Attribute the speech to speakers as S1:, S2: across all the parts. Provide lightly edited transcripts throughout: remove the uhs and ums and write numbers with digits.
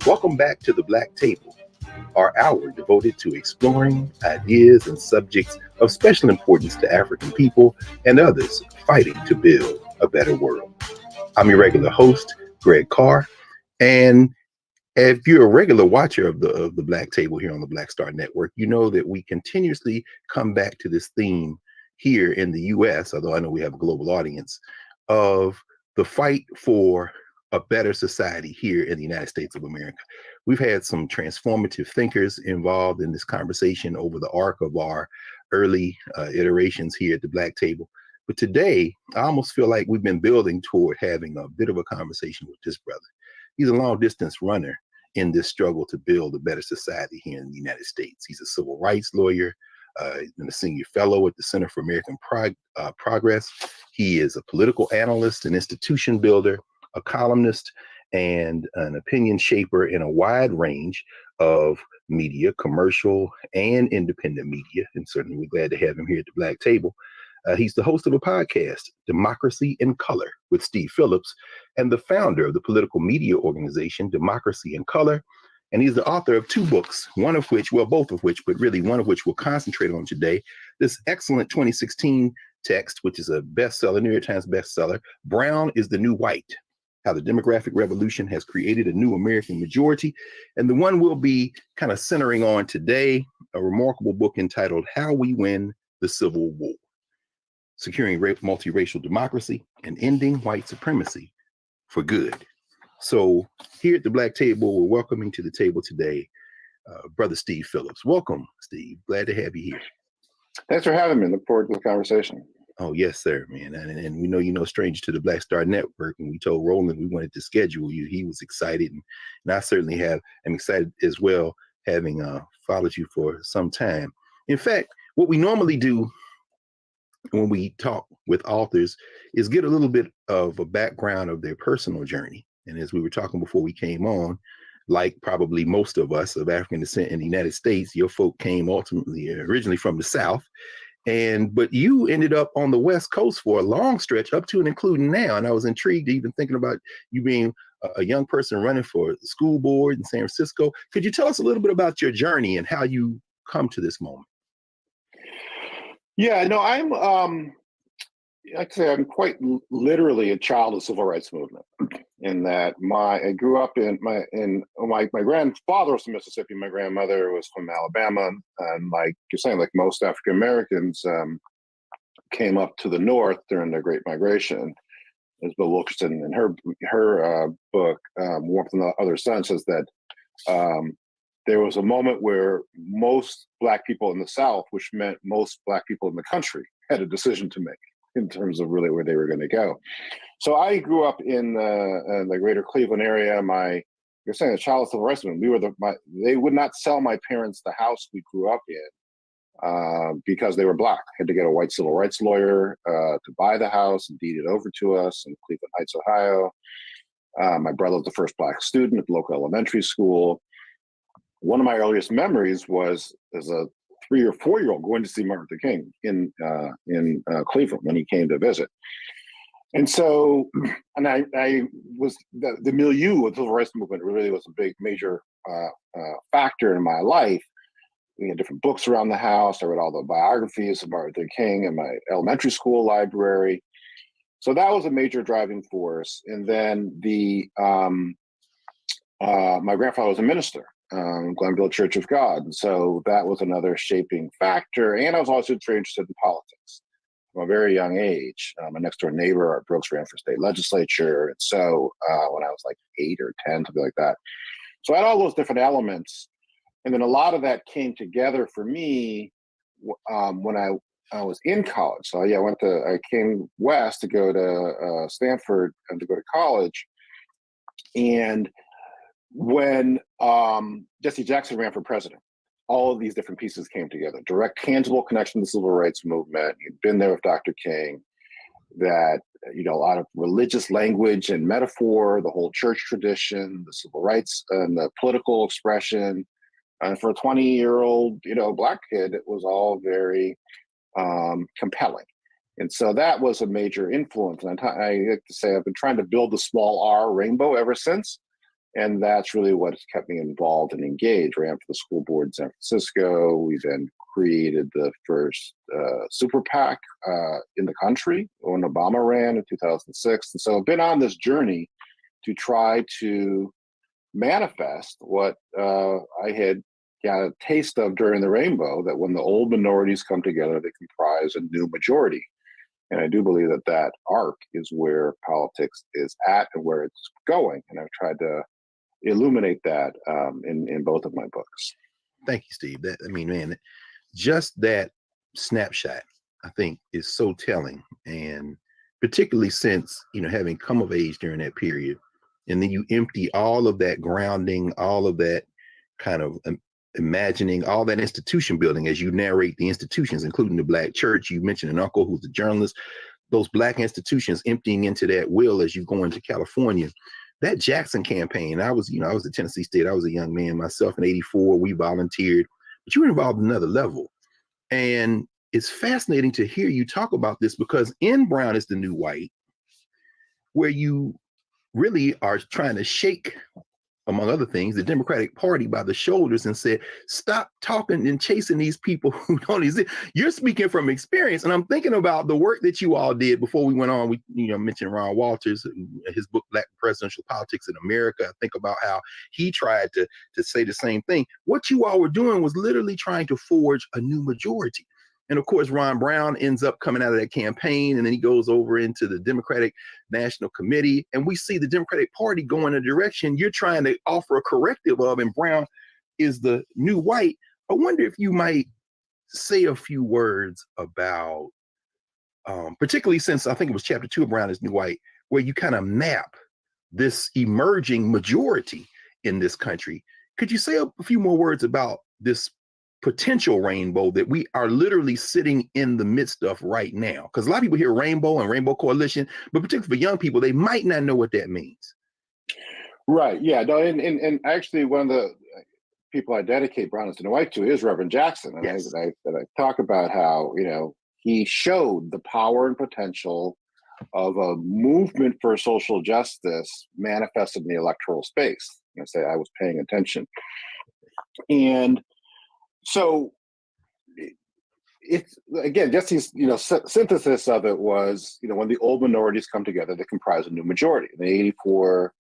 S1: Welcome back to the Black Table, our hour devoted to exploring ideas and subjects of special importance to African people and others fighting to build a better world. I'm your regular host, Greg Carr, and if you're a regular watcher of the Black Table here on the Black Star Network, you know that we continuously come back to this theme here in the U.S., although I know we have a global audience, of the fight for a better society here in the United States of America. We've had some transformative thinkers involved in this conversation over the arc of our early iterations here at the Black Table. But today, I almost feel like we've been building toward having a bit of a conversation with this brother. He's a long distance runner in this struggle to build a better society here in the United States. He's a civil rights lawyer. He's been a senior fellow at the Center for American Progress. He is a political analyst, an institution builder, a columnist, and an opinion shaper in a wide range of media, commercial and independent media. And certainly we're glad to have him here at the Black Table. He's the host of a podcast, Democracy in Color, with Steve Phillips, and the founder of the political media organization, Democracy in Color. And he's the author of two books, one of which, well, both of which, but really one of which we'll concentrate on today. This excellent 2016 text, which is a bestseller, New York Times bestseller, Brown is the New White: How the Demographic Revolution Has Created a New American Majority. And the one we'll be kind of centering on today, a remarkable book entitled How We Win the Civil War: Securing Multiracial Democracy and Ending White Supremacy for Good. So here at the Black Table, we're welcoming to the table today Brother Steve Phillips. Welcome, Steve. Glad to have you here.
S2: Thanks for having me. Look forward to the conversation.
S1: Oh, yes, sir, man. And we know you're no stranger to the Black Star Network. And we told Roland we wanted to schedule you. He was excited. And I certainly am excited as well, having followed you for some time. In fact, what we normally do when we talk with authors is get a little bit of a background of their personal journey. And as we were talking before we came on, like probably most of us of African descent in the United States, your folk came originally from the South. But you ended up on the West Coast for a long stretch, up to and including now. And I was intrigued, even thinking about you being a young person running for the school board in San Francisco. Could you tell us a little bit about your journey and how you come to this moment?
S2: Yeah, no, I'd say I'm quite literally a child of the civil rights movement. In that I grew up my grandfather was from Mississippi, my grandmother was from Alabama, and like you're saying, like most African Americans came up to the North during the Great Migration. As Bill Wilkerson in her book Warmth on the Other Sun says that there was a moment where most Black people in the South, which meant most Black people in the country, had a decision to make in terms of really where they were going to go. So I grew up in the greater Cleveland area. You're saying a child of civil rights movement. They would not sell my parents the house we grew up in because they were Black. Had to get a white civil rights lawyer to buy the house and deed it over to us in Cleveland Heights, Ohio. My brother was the first Black student at the local elementary school. One of my earliest memories was as a 3 or 4-year-old going to see Martin Luther King in Cleveland when he came to visit. And so, and I was the milieu of the civil rights movement really was a big major factor in my life. We had different books around the house. I read all the biographies of Martin Luther King in my elementary school library. So that was a major driving force. And then my grandfather was a minister. Glenville Church of God. And so that was another shaping factor. And I was also very interested in politics from a very young age. My next door neighbor, Art Brooks, ran for state legislature. And so when I was like 8 or 10, something like that. So I had all those different elements. And then a lot of that came together for me when I was in college. So yeah, I came west to go to Stanford and to go to college. And when Jesse Jackson ran for president, all of these different pieces came together. Direct, tangible connection to the civil rights movement. He'd been there with Dr. King. That, a lot of religious language and metaphor, the whole church tradition, the civil rights and the political expression. And for a 20-year-old, Black kid, it was all very compelling. And so that was a major influence. And I like to say I've been trying to build the small R rainbow ever since. And that's really what has kept me involved and engaged. Ran for the school board in San Francisco. We then created the first super PAC in the country when Obama ran in 2006. And so I've been on this journey to try to manifest what I had got a taste of during the rainbow, that when the old minorities come together, they comprise a new majority. And I do believe that arc is where politics is at and where it's going. And I've tried to illuminate that in both of my books.
S1: Thank you, Steve. Just that snapshot, I think, is so telling. And particularly since, having come of age during that period, and then you empty all of that grounding, all of that kind of imagining, all that institution building as you narrate the institutions, including the Black church. You mentioned an uncle who's a journalist, those Black institutions emptying into that will as you go into California. That Jackson campaign, I was at Tennessee State. I was a young man myself in '84. We volunteered, but you were involved at another level. And it's fascinating to hear you talk about this, because in Brown is the New White, where you really are trying to shake, among other things, the Democratic Party by the shoulders and said, stop talking and chasing these people who don't exist. You're speaking from experience. And I'm thinking about the work that you all did before we went on. We mentioned Ron Walters, his book, Black Presidential Politics in America. I think about how he tried to say the same thing. What you all were doing was literally trying to forge a new majority. And of course, Ron Brown ends up coming out of that campaign, and then he goes over into the Democratic National Committee. And we see the Democratic Party go in a direction you're trying to offer a corrective of, and Brown is the New White. I wonder if you might say a few words about, particularly since I think it was chapter 2 of Brown is New White, where you kind of map this emerging majority in this country. Could you say a few more words about this potential rainbow that we are literally sitting in the midst of right now? Because a lot of people hear rainbow and rainbow coalition, but particularly for young people, they might not know what that means.
S2: Right. Yeah. No. And actually, one of the people I dedicate Brown is the New White to is Reverend Jackson, and
S1: Yes.
S2: I talk about how he showed the power and potential of a movement for social justice manifested in the electoral space. I say I was paying attention, and so it's again just these synthesis of it was when the old minorities come together, they comprise a new majority. In the '84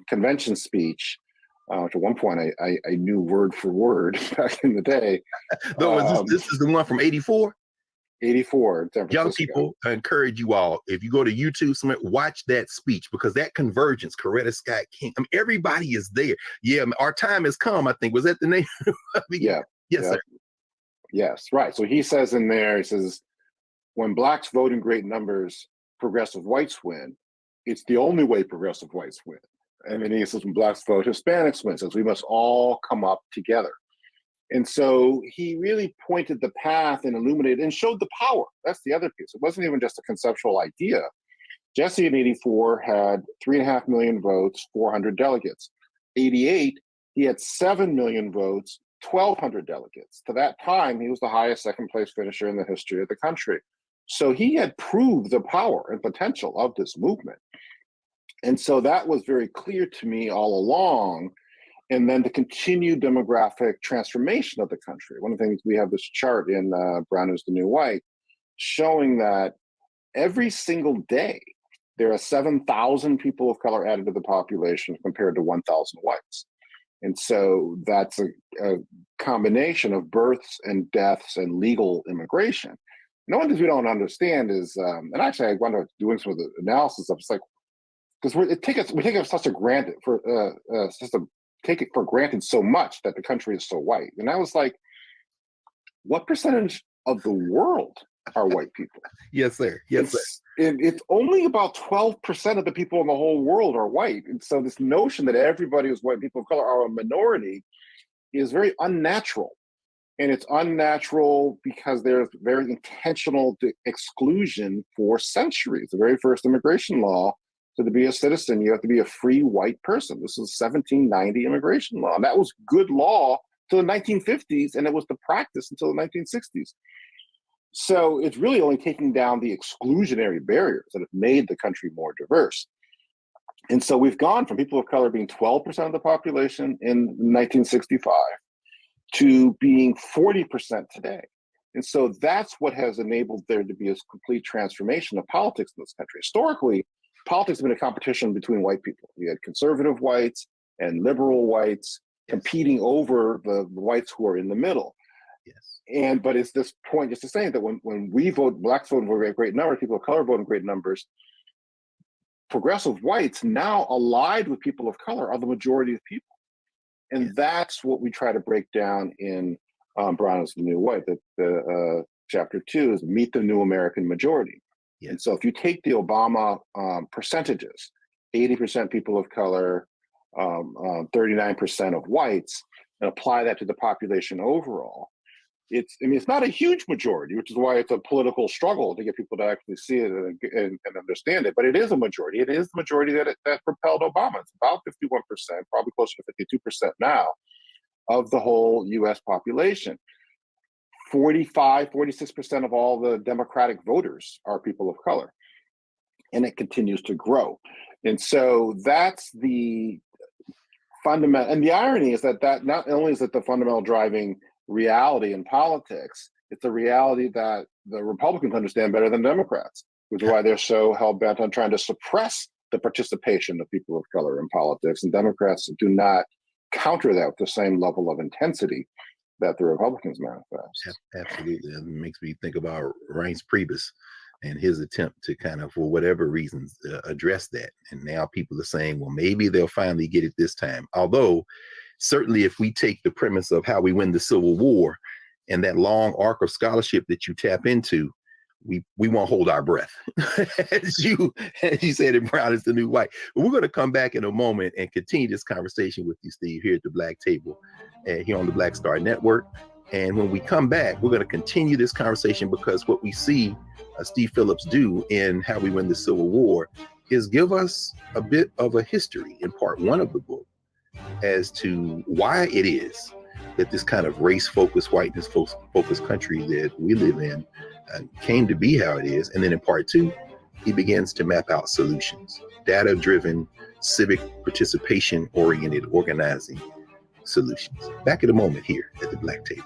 S2: convention speech, which at one point I knew word for word back in the day.
S1: Though this is the one from '84.
S2: 84 in San Francisco.
S1: Young people, I encourage you all, if you go to YouTube, watch that speech, because that convergence, Coretta Scott King, everybody is there. Yeah, our time has come, I think. Was that the name?
S2: Yeah.
S1: Yes, sir.
S2: Yes, right. So he says in there, he says, when blacks vote in great numbers, progressive whites win. It's the only way progressive whites win. And then he says, when blacks vote, Hispanics win. Says we must all come up together. And so he really pointed the path and illuminated and showed the power. That's the other piece. It wasn't even just a conceptual idea. Jesse in '84 had 3.5 million votes, 400 delegates. '88, he had 7 million votes, 1,200 delegates. To that time, he was the highest second place finisher in the history of the country. So he had proved the power and potential of this movement. And so that was very clear to me all along. And then the continued demographic transformation of the country. One of the things, we have this chart in Brown is the New White showing that every single day there are 7,000 people of color added to the population compared to 1,000 whites. And so that's a combination of births and deaths and legal immigration. And one of the things we don't understand is, and actually I wound up doing some of the analysis of, it's like, because we take it such a granted for take it for granted so much that the country is so white. And I was like, what percentage of the world are white people?
S1: Yes, sir. Yes, sir.
S2: It's only about 12% of the people in the whole world are white. And so this notion that everybody who's white, people of color, are a minority is very unnatural. And it's unnatural because there's very intentional exclusion for centuries. The very first immigration law, so to be a citizen, you have to be a free white person. This is 1790 immigration law. And that was good law till the 1950s, and it was the practice until the 1960s. So it's really only taking down the exclusionary barriers that have made the country more diverse. And so we've gone from people of color being 12% of the population in 1965 to being 40% today. And so that's what has enabled there to be a complete transformation of politics in this country. Historically, politics has been a competition between white people. We had conservative whites and liberal whites competing over the whites who are in the middle.
S1: Yes.
S2: But it's this point just to say that when we vote, blacks vote in great numbers, people of color vote in great numbers, progressive whites now allied with people of color are the majority of people. And that's what we try to break down in Brown is the New White. The chapter 2 is Meet the New American Majority.
S1: Yes.
S2: And so if you take the Obama percentages, 80% people of color, 39% of whites, and apply that to the population overall, it's not a huge majority, which is why it's a political struggle to get people to actually see it and understand it. But it is a majority. It is the majority that propelled Obama. It's about 51%, probably closer to 52% now, of the whole U.S. population. 46% of all the Democratic voters are people of color. And it continues to grow. And so that's the fundamental. And the irony is that not only is it the fundamental driving reality in politics, it's a reality that the Republicans understand better than Democrats, which is why they're so hell-bent on trying to suppress the participation of people of color in politics. And Democrats do not counter that with the same level of intensity that the Republicans manifest.
S1: Absolutely. It makes me think about Reince Priebus and his attempt to kind of, for whatever reasons, address that. And now people are saying, well, maybe they'll finally get it this time. Although, certainly if we take the premise of how we win the Civil War and that long arc of scholarship that you tap into, we won't hold our breath, as you said in Brown is the New White. But we're going to come back in a moment and continue this conversation with you, Steve, here at the Black Table, here on the Black Star Network. And when we come back, we're going to continue this conversation, because what we see Steve Phillips do in How We Win the Civil War is give us a bit of a history in part one of the book as to why it is that this kind of race-focused, whiteness-focused country that we live in came to be how it is. And then in part two, he begins to map out solutions, data-driven, civic participation-oriented organizing solutions. Back in a moment here at the Black Table.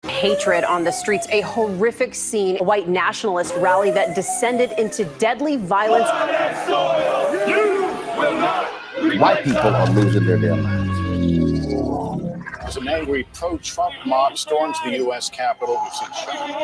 S3: Hatred on the streets, a horrific scene, a white nationalist rally that descended into deadly violence.
S4: White people are losing their damn minds.
S5: As an angry pro-Trump mob storms the U.S. Capitol, we've seen shooting.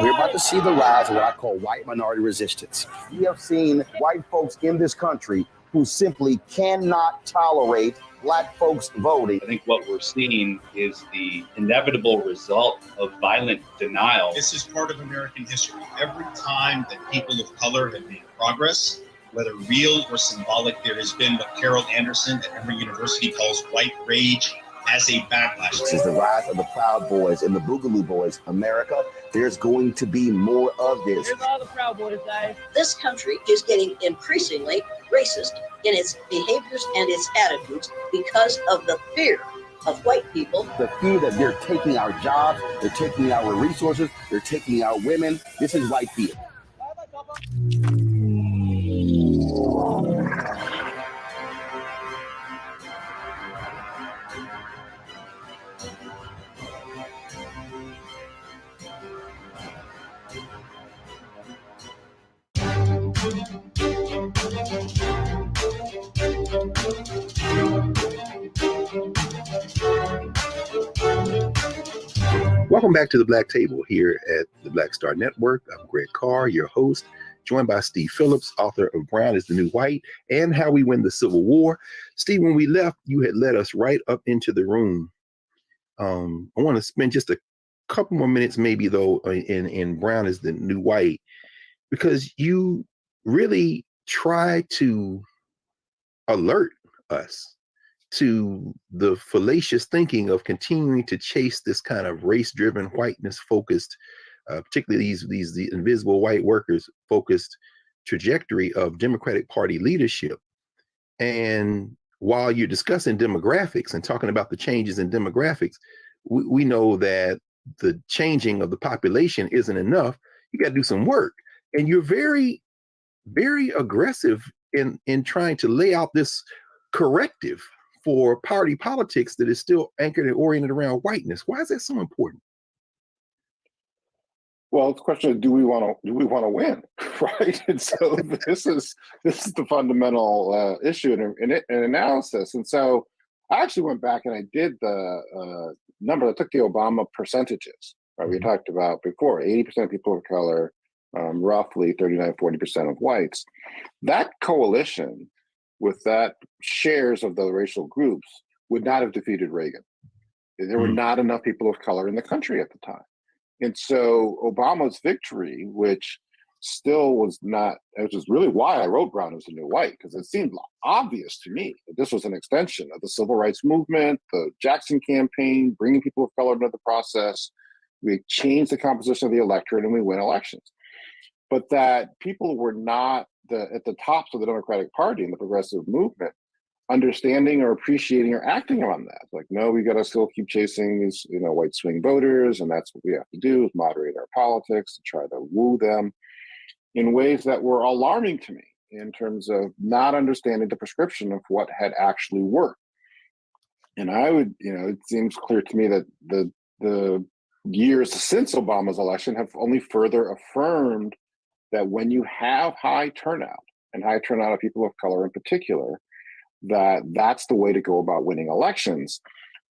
S4: We're about to see the rise of what I call white minority resistance. We have seen white folks in this country who simply cannot tolerate Black folks voting.
S6: I think what we're seeing is the inevitable result of violent denial.
S7: This is part of American history. Every time that people of color have made progress, whether real or symbolic, there has been what Carol Anderson at Emory University calls white rage as a backlash.
S4: This is the rise of the Proud Boys and the Boogaloo Boys. America, there's going to be more of this.
S8: There's all the Proud Boys, guys.
S9: This country is getting increasingly racist in its behaviors and its attitudes because of the fear of white people.
S4: The fear that they're taking our jobs, they're taking our resources, they're taking our women. This is white fear.
S1: Welcome back to the Black Table here at the Black Star Network. I'm Greg Carr, your host, joined by Steve Phillips, author of Brown is the New White and How We Win the Civil War. Steve, when we left, you had led us right up into the room. I want to spend just a couple more minutes maybe, though, in Brown is the New White, because you really try to alert us to the fallacious thinking of continuing to chase this kind of race-driven, whiteness-focused, particularly these the invisible white workers-focused trajectory of Democratic Party leadership. And while you're discussing demographics and talking about the changes in demographics, we know that the changing of the population isn't enough. You got to do some work. And you're very, very aggressive in trying to lay out this corrective for party politics that is still anchored and oriented around whiteness. Why is that so important?
S2: Well, the question is, do we want to win, right? And so this is the fundamental issue in analysis. And so I actually went back and I did the number. I took the Obama percentages, right? We talked about before, 80% of people of color, roughly 39-40% of whites. That coalition with that shares of the racial groups would not have defeated Reagan. There were not enough people of color in the country at the time. And so Obama's victory, which still was not, which is really why I wrote Brown is the New White, because it seemed obvious to me that this was an extension of the civil rights movement, the Jackson campaign, bringing people of color into the process. We changed the composition of the electorate and we win elections. But that people were not at the tops of the Democratic Party and the progressive movement understanding or appreciating or acting on that. Like, no, we got to still keep chasing these, white swing voters, and that's what we have to do, is moderate our politics to try to woo them in ways that were alarming to me in terms of not understanding the prescription of what had actually worked. And I would, it seems clear to me that the years since Obama's election have only further affirmed that when you have high turnout, and high turnout of people of color in particular, that's the way to go about winning elections.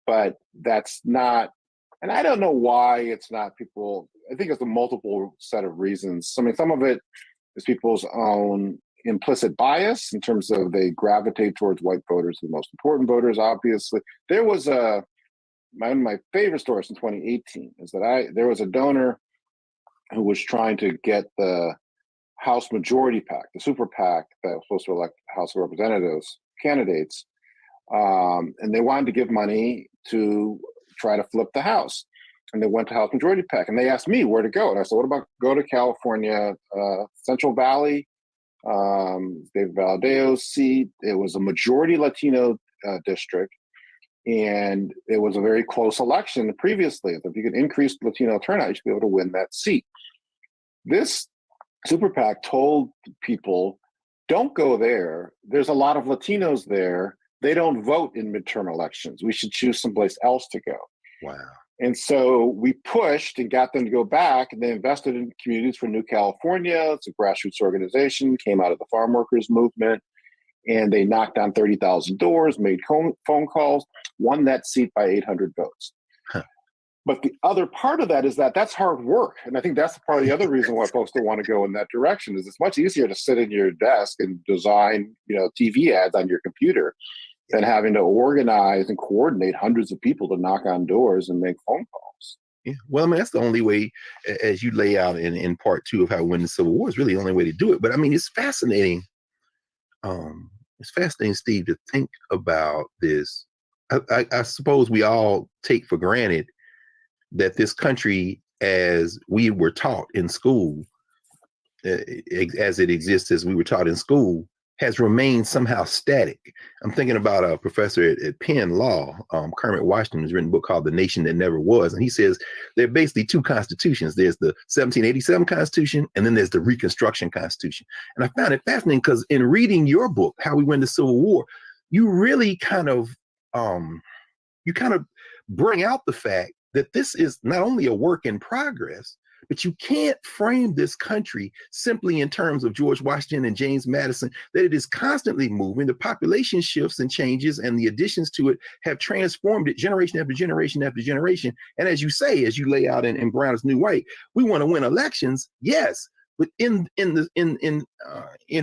S2: But that's not, and I don't know why it's not people, I think it's a multiple set of reasons. I mean, some of it is people's own implicit bias in terms of they gravitate towards white voters, the most important voters, obviously. There was one of my favorite stories in 2018 is that there was a donor who was trying to get the House Majority PAC, the super PAC that was supposed to elect House of Representatives, candidates, and they wanted to give money to try to flip the House. And they went to House Majority PAC, and they asked me where to go. And I said, what about go to California, Central Valley, David Valdeo's seat. It was a majority Latino district, and it was a very close election previously. If you could increase Latino turnout, you should be able to win that seat. This super PAC told people, don't go there. There's a lot of Latinos there. They don't vote in midterm elections. We should choose someplace else to go.
S1: Wow.
S2: And so we pushed and got them to go back, and they invested in Communities for New California. It's a grassroots organization, came out of the farm workers movement, and they knocked on 30,000 doors, made phone calls, won that seat by 800 votes.
S1: Huh.
S2: But the other part of that is that that's hard work. And I think that's part of the other reason why folks don't want to go in that direction is it's much easier to sit in your desk and design, TV ads on your computer than having to organize and coordinate hundreds of people to knock on doors and make phone calls.
S1: Yeah. Well, I mean, that's the only way, as you lay out in part 2 of how to win the Civil War, is really the only way to do it. But I mean, it's fascinating. It's fascinating, Steve, to think about this. I suppose we all take for granted that this country, as we were taught in school, as it exists, as we were taught in school, has remained somehow static. I'm thinking about a professor at Penn Law, Kermit Washington, who's written a book called The Nation That Never Was. And he says there are basically two constitutions. There's the 1787 Constitution, and then there's the Reconstruction Constitution. And I found it fascinating because in reading your book, How We Win the Civil War, you really kind of bring out the fact that this is not only a work in progress, but you can't frame this country simply in terms of George Washington and James Madison, that it is constantly moving. The population shifts and changes, and the additions to it have transformed it generation after generation after generation. And as you say, as you lay out in Brown is New White, we want to win elections, yes, but in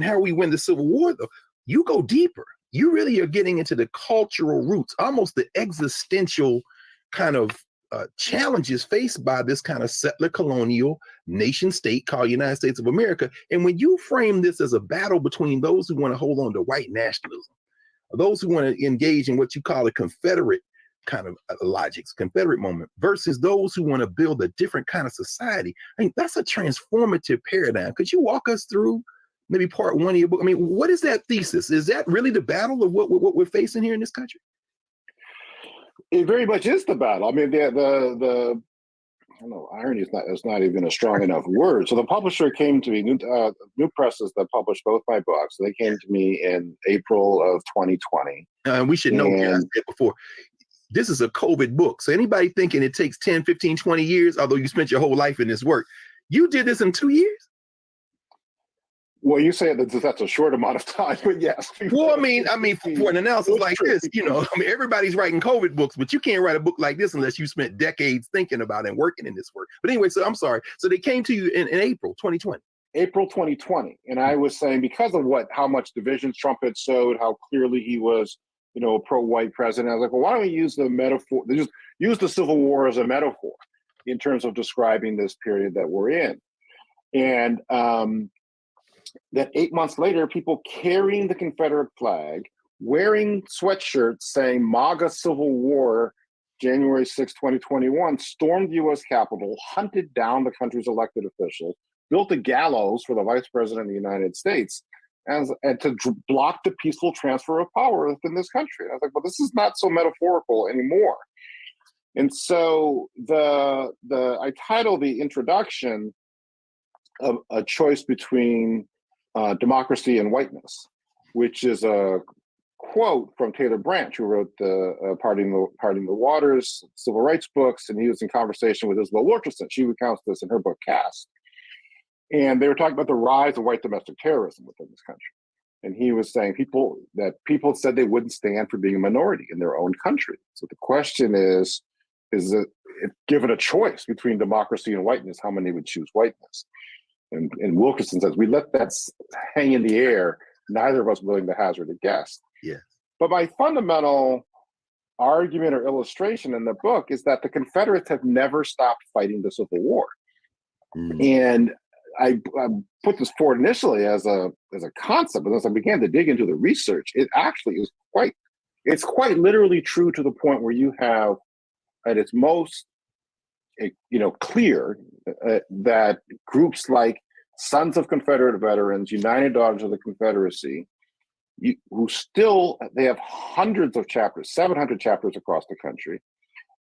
S1: how we win the Civil War, though, you go deeper. You really are getting into the cultural roots, almost the existential kind of challenges faced by this kind of settler colonial nation state called United States of America. And when you frame this as a battle between those who want to hold on to white nationalism, or those who want to engage in what you call a Confederate kind of logics, Confederate moment, versus those who want to build a different kind of society, I mean, that's a transformative paradigm. Could you walk us through maybe part 1 of your book? I mean, what is that thesis? Is that really the battle of what we're facing here in this country?
S2: It very much is the battle. I mean, I don't know, irony is not even a strong enough word. So the publisher came to me, New Presses, that published both my books. They came to me in April of 2020.
S1: We should know, I said before, this is a COVID book. So anybody thinking it takes 10, 15, 20 years, although you spent your whole life in this work, you did this in 2 years?
S2: Well, you say that that's a short amount of time, but yes.
S1: Well, I mean, for an analysis like this, everybody's writing COVID books, but you can't write a book like this unless you spent decades thinking about and working in this work. But anyway, so I'm sorry. So they came to you in April 2020.
S2: April 2020. And I was saying, because of how much divisions Trump had sowed, how clearly he was, a pro-white president, I was like, well, why don't we use the metaphor, just use the Civil War as a metaphor in terms of describing this period that we're in. And that 8 months later, people carrying the Confederate flag, wearing sweatshirts saying MAGA Civil War, January 6, 2021, stormed the U.S. Capitol, hunted down the country's elected officials, built a gallows for the Vice President of the United States, and to block the peaceful transfer of power within this country. And I was like, well, this is not so metaphorical anymore. And so I titled the introduction of A Choice Between Democracy and Whiteness, which is a quote from Taylor Branch, who wrote the Parting the Waters civil rights books, and he was in conversation with Isabel Wilkerson. She recounts this in her book Caste. And they were talking about the rise of white domestic terrorism within this country. And he was saying people said they wouldn't stand for being a minority in their own country. So the question is that if given a choice between democracy and whiteness, how many would choose whiteness? And Wilkerson says, we let that hang in the air, neither of us willing to hazard a guess.
S1: Yeah.
S2: But my fundamental argument or illustration in the book is that the Confederates have never stopped fighting the Civil War. And I put this forward initially as a concept, but as I began to dig into the research, it actually is quite literally true to the point where you have at its most clear that groups like Sons of Confederate Veterans, United Daughters of the Confederacy, they have hundreds of chapters, 700 chapters across the country.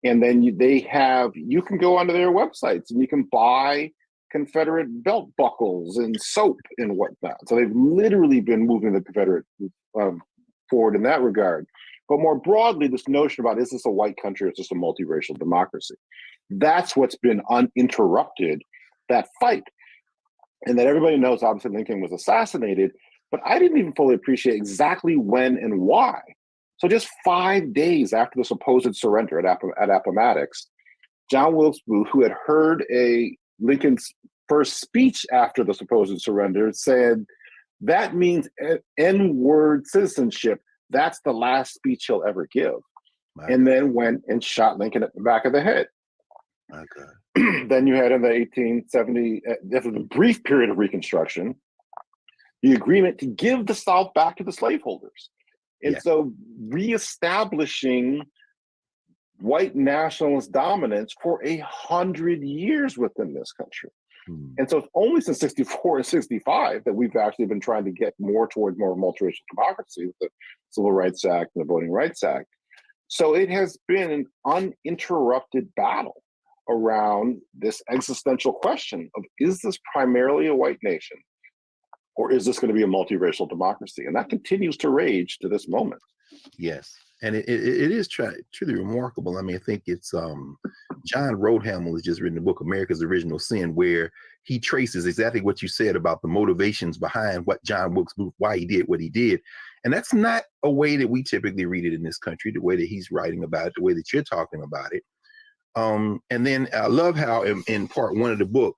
S2: And then you can go onto their websites and you can buy Confederate belt buckles and soap and whatnot. So they've literally been moving the Confederate forward in that regard. But more broadly, this notion about, is this a white country or is this a multiracial democracy? That's what's been uninterrupted, that fight. And that everybody knows, obviously, Lincoln was assassinated, but I didn't even fully appreciate exactly when and why. So just 5 days after the supposed surrender at Appomattox, John Wilkes Booth, who had heard Lincoln's first speech after the supposed surrender, said, that means N-word citizenship. That's the last speech he'll ever give. Wow. And then went and shot Lincoln at the back of the head. Okay. Then you had in the 1870, after the brief period of Reconstruction, the agreement to give the South back to the slaveholders. And so reestablishing white nationalist dominance for 100 years within this country. And so it's only since 64 and 65 that we've actually been trying to get more towards more multiracial democracy with the Civil Rights Act and the Voting Rights Act. So it has been an uninterrupted battle around this existential question of, is this primarily a white nation? Or is this going to be a multiracial democracy? And that continues to rage to this moment.
S1: Yes. And it is truly remarkable. I mean, I think it's John Roadhamel has just written the book, America's Original Sin, where he traces exactly what you said about the motivations behind what John Wilkes Booth, why he did what he did. And that's not a way that we typically read it in this country, the way that he's writing about it, the way that you're talking about it. And then I love how in part one of the book,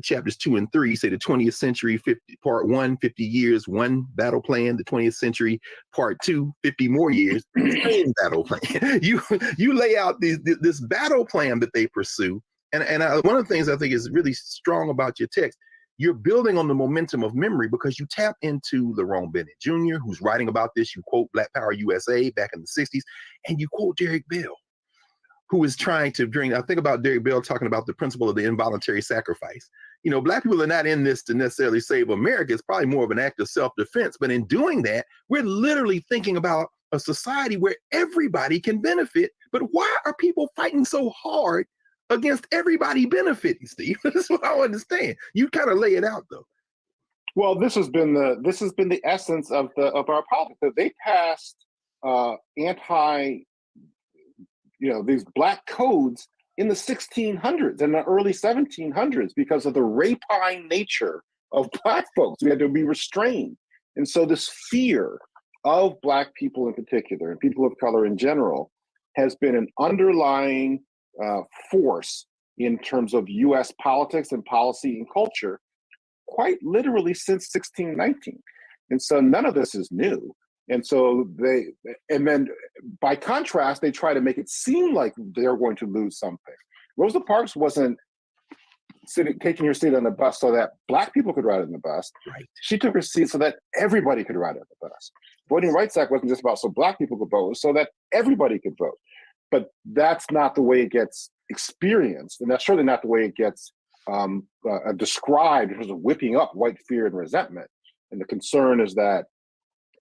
S1: chapters 2 and 3 say the 20th century, part 1, 50 years, one battle plan. The 20th century, part 2, 50 more years, same battle plan. You lay out this battle plan that they pursue. And one of the things I think is really strong about your text, you're building on the momentum of memory because you tap into Lerone Bennett Jr., who's writing about this. You quote Black Power USA back in the 60s, and you quote Derrick Bell, who is trying to I think about Derrick Bell talking about the principle of the involuntary sacrifice. You know, Black people are not in this to necessarily save America. It's probably more of an act of self-defense. But in doing that, we're literally thinking about a society where everybody can benefit. But why are people fighting so hard against everybody benefiting, Steve? That's what I don't understand. You kind of lay it out, though.
S2: Well, this has been the essence of our politics. They passed these black codes in the 1600s and the early 1700s because of the rapine nature of Black folks. We had to be restrained. And so this fear of Black people in particular and people of color in general has been an underlying force in terms of U.S. politics and policy and culture quite literally since 1619. And so none of this is new. And so then by contrast, they try to make it seem like they're going to lose something. Rosa Parks wasn't taking her seat on the bus so that Black people could ride on the bus.
S1: Right.
S2: She took her seat so that everybody could ride on the bus. Voting Rights Act wasn't just about so Black people could vote, it was so that everybody could vote. But that's not the way it gets experienced. And that's certainly not the way it gets described in terms of whipping up white fear and resentment. And the concern is that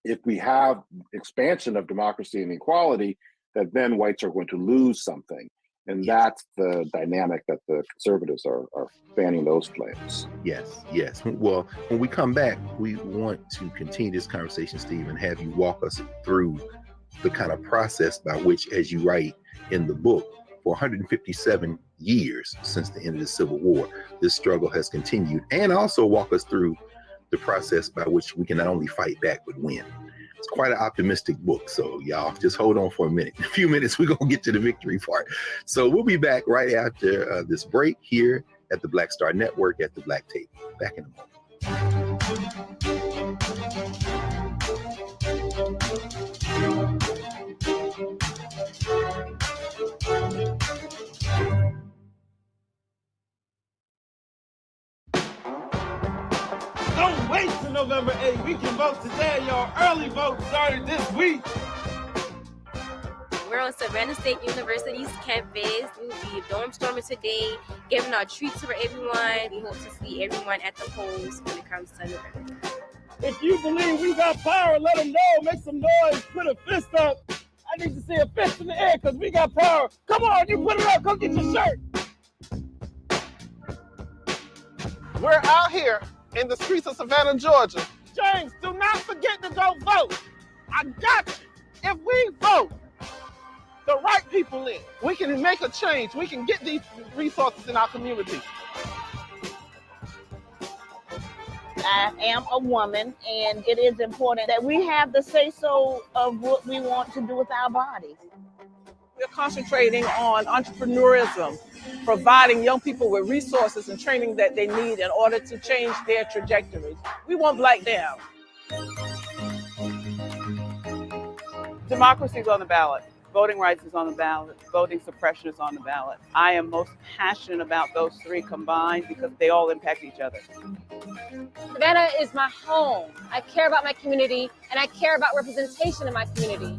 S2: if we have expansion of democracy and equality, that then whites are going to lose something. And that's the dynamic that the conservatives are fanning those flames.
S1: Yes. Well, when we come back, we want to continue this conversation, Steve, and have you walk us through the kind of process by which, as you write in the book, for 157 years since the end of the Civil War, this struggle has continued, and also walk us through the process by which we can not only fight back, but win. It's quite an optimistic book. So y'all just hold on for a minute. In a few minutes, we're going to get to the victory part. So we'll be back right after this break here at the Black Star Network at the Black Table. Back in a moment.
S8: Don't wait till November 8th. We can vote today. Y'all early vote started this week.
S10: We're on Savannah State University's campus. We will be dorm storming today, giving out treats for everyone. We hope to see everyone at the polls when it comes to November.
S8: If you believe we got power, let them know. Make some noise. Put a fist up. I need to see a fist in the air because we got power. Come on, you put it up. Come get your shirt. We're out here in the streets of Savannah, Georgia. James, do not forget to go vote. I got you. If we vote the right people in, we can make a change. We can get these resources in our community.
S11: I am a woman, and it is important that we have the say-so of what we want to do with our bodies.
S8: We're concentrating on entrepreneurism, providing young people with resources and training that they need in order to change their trajectories. We want Black down.
S12: Democracy is on the ballot. Voting rights is on the ballot. Voting suppression is on the ballot. I am most passionate about those three combined because they all impact each other.
S13: Savannah is my home. I care about my community, and I care about representation in my community.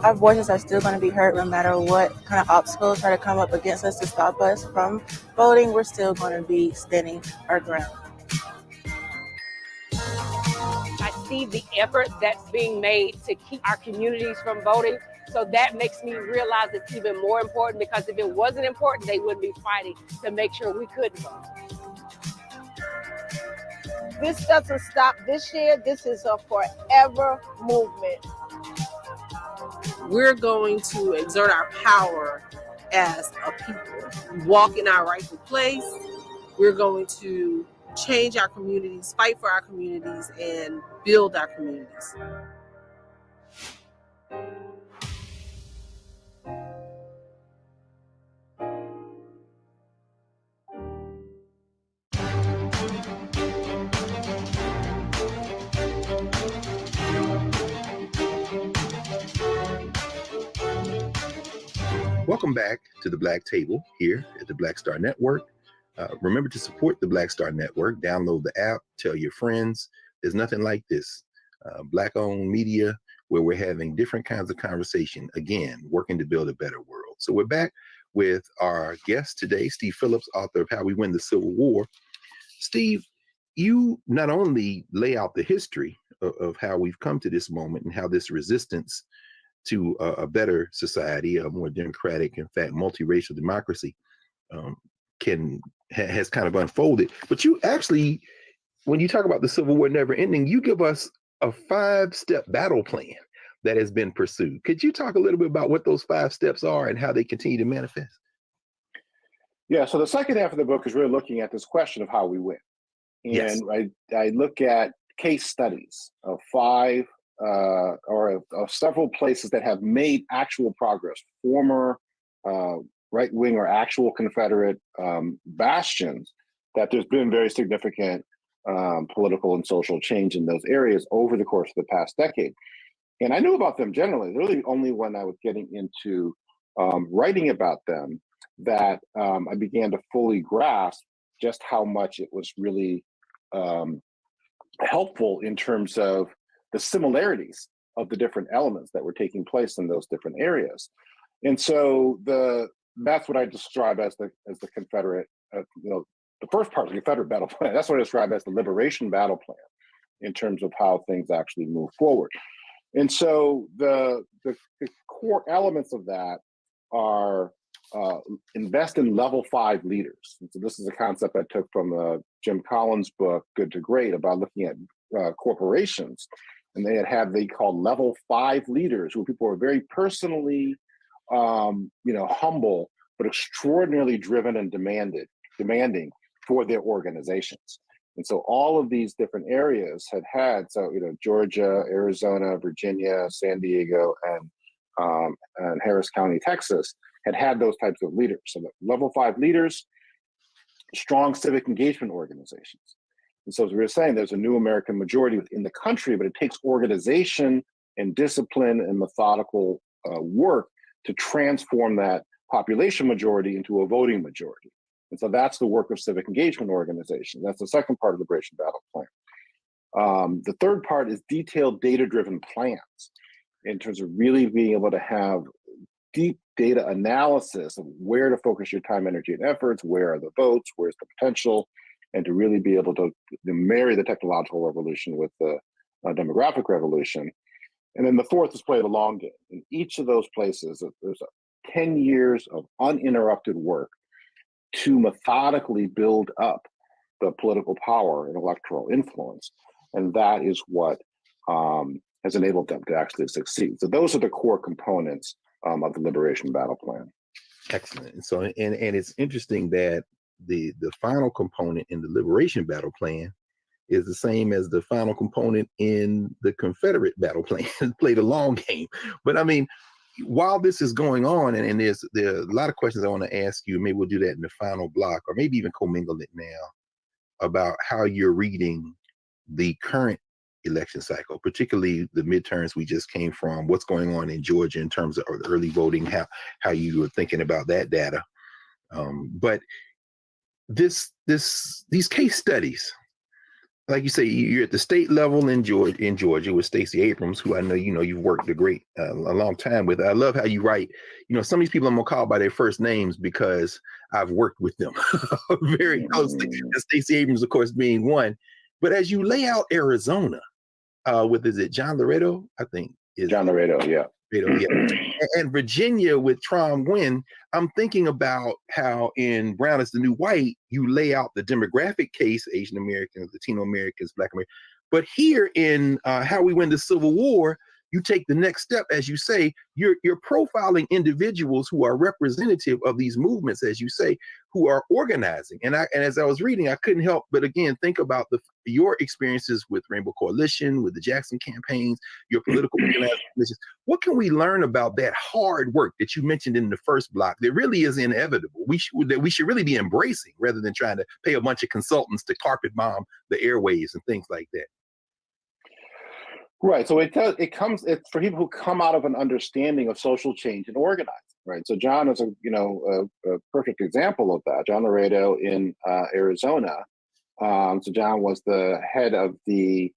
S14: Our voices are still going to be heard no matter what kind of obstacles try to come up against us to stop us from voting. We're still going to be standing our ground.
S15: I see the effort that's being made to keep our communities from voting. So that makes me realize it's even more important, because if it wasn't important, they wouldn't be fighting to make sure we couldn't vote.
S11: This doesn't stop this year. This is a forever movement.
S16: We're going to exert our power as a people, walk in our rightful place. We're going to change our communities, fight for our communities, and build our communities.
S1: Welcome back to the Black Table here at the Black Star Network. Remember to support the Black Star Network. Download the app, tell your friends. There's nothing like this. Black-owned media where we're having different kinds of conversation, again, working to build a better world. So we're back with our guest today, Steve Phillips, author of How We Win the Civil War. Steve, you not only lay out the history of how we've come to this moment and how this resistance to a better society, a more democratic, in fact, multiracial democracy has kind of unfolded. But you actually, when you talk about the Civil War never ending, you give us a 5-step battle plan that has been pursued. Could you talk a little bit about what those 5 steps are and how they continue to manifest?
S2: Yeah, so the second half of the book is really looking at this question of how we win. And
S1: yes.
S2: I look at case studies of 5 or of several places that have made actual progress, former right-wing or actual Confederate bastions, that there's been very significant political and social change in those areas over the course of the past decade. And I knew about them generally. Really only when I was getting into writing about them that I began to fully grasp just how much it was really helpful in terms of the similarities of the different elements that were taking place in those different areas. And so that's what I describe as the Confederate, the first part of the Confederate battle plan. That's what I describe as the liberation battle plan in terms of how things actually move forward. And so the core elements of that are invest in level 5 leaders. And so this is a concept I took from Jim Collins' book, Good to Great, about looking at corporations. And they called level 5 leaders, who people were very personally, humble, but extraordinarily driven and demanding for their organizations. And so all of these different areas had Georgia, Arizona, Virginia, San Diego, and Harris County, Texas, had those types of leaders. So the level 5 leaders, strong civic engagement organizations. And so as we were saying, there's a new American majority within the country, but it takes organization and discipline and methodical work to transform that population majority into a voting majority. And so that's the work of civic engagement organizations. That's the second part of the Liberation Battle Plan. The third part is detailed data-driven plans in terms of really being able to have deep data analysis of where to focus your time, energy, and efforts, where are the votes, where's the potential, and to really be able to marry the technological revolution with the demographic revolution. And then the fourth is play the long game. In each of those places, there's 10 years of uninterrupted work to methodically build up the political power and electoral influence. And that is what has enabled them to actually succeed. So those are the core components of the Liberation Battle Plan.
S1: Excellent. So, and it's interesting that the final component in the Liberation Battle Plan is the same as the final component in the Confederate Battle Plan. Play the long game. But I mean, while this is going on, and there are a lot of questions I want to ask you, maybe we'll do that in the final block, or maybe even commingle it now, about how you're reading the current election cycle, particularly the midterms we just came from, what's going on in Georgia in terms of early voting, how you were thinking about that data. But these case studies, like you say, you're at the state level in Georgia with Stacey Abrams, who I know you've worked a long time with. I love how you write. Some of these people I'm gonna call by their first names because I've worked with them very closely. And Stacey Abrams, of course, being one. But as you lay out Arizona, is it John Laredo? I think is
S2: John Laredo, yeah.
S1: And Virginia with Trom Gwynn, I'm thinking about how in Brown is the New White, you lay out the demographic case, Asian Americans, Latino Americans, Black Americans. But here in How We Win the Civil War, you take the next step, as you say, you're profiling individuals who are representative of these movements, as you say, who are organizing. And as I was reading, I couldn't help but again think about your experiences with Rainbow Coalition, with the Jackson campaigns, your political organizing. What can we learn about that hard work that you mentioned in the first block that really is inevitable? We should really be embracing rather than trying to pay a bunch of consultants to carpet bomb the airwaves and things like that.
S2: Right. So it's for people who come out of an understanding of social change and organizing. Right. So John is a perfect example of that. John Laredo in Arizona. So John was the head of the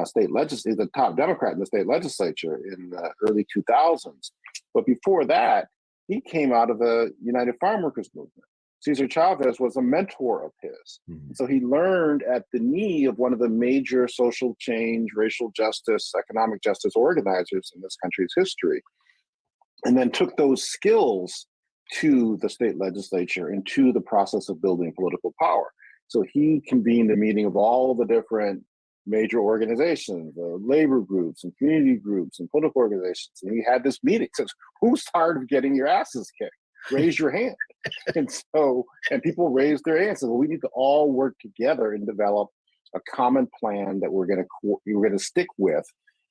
S2: state legislature, the top Democrat in the state legislature in the early 2000s. But before that, he came out of the United Farm Workers movement. Cesar Chavez was a mentor of his. So he learned at the knee of one of the major social change, racial justice, economic justice organizers in this country's history, and then took those skills to the state legislature and to the process of building political power. So he convened a meeting of all the different major organizations, labor groups and community groups and political organizations. And he had this meeting, says, who's tired of getting your asses kicked? Raise your hand. And people raised their hands. So we need to all work together and develop a common plan that we're going to stick with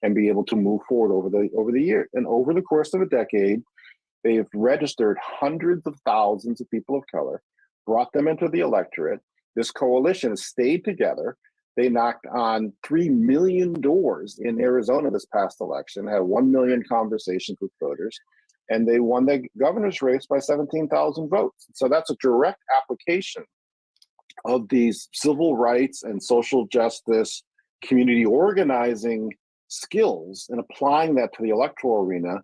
S2: and be able to move forward over the year. And over the course of a decade, they've registered hundreds of thousands of people of color, brought them into the electorate. This coalition has stayed together. They knocked on 3 million doors in Arizona this past election, had 1 million conversations with voters, and they won the governor's race by 17,000 votes. So that's a direct application of these civil rights and social justice, community organizing skills and applying that to the electoral arena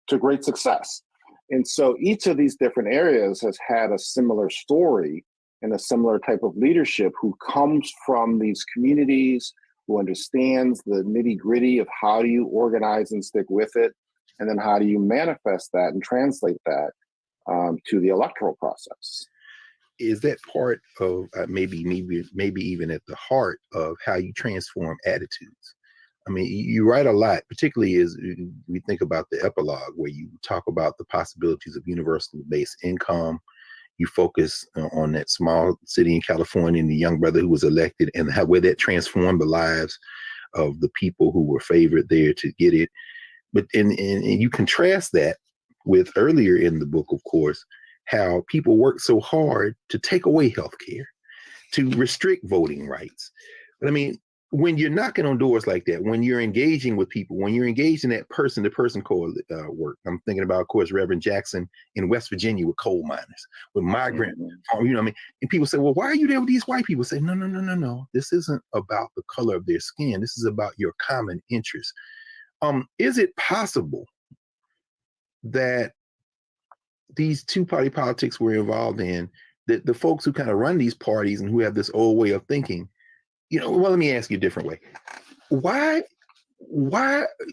S2: to great success. And so each of these different areas has had a similar story and a similar type of leadership who comes from these communities, who understands the nitty gritty of how do you organize and stick with it, and then how do you manifest that and translate that to the electoral process.
S1: Is that part of maybe even at the heart of how you transform attitudes? I mean, you write a lot, particularly as we think about the epilogue, where you talk about the possibilities of universal base income. You focus on that small city in California and the young brother who was elected, and where that transformed the lives of the people who were favored there to get it. But and you contrast that with earlier in the book, of course, how people worked so hard to take away healthcare, to restrict voting rights. But I mean, when you're knocking on doors like that, when you're engaging with people, when you're engaged in that person-to-person work, I'm thinking about, of course, Reverend Jackson in West Virginia with coal miners, with migrant, you know what I mean? And people say, well, why are you there with these white people? Say, no. This isn't about the color of their skin. This is about your common interest. Is it possible that these two-party politics we're involved in, that the folks who kind of run these parties and who have this old way of thinking, well, let me ask you a different way. Why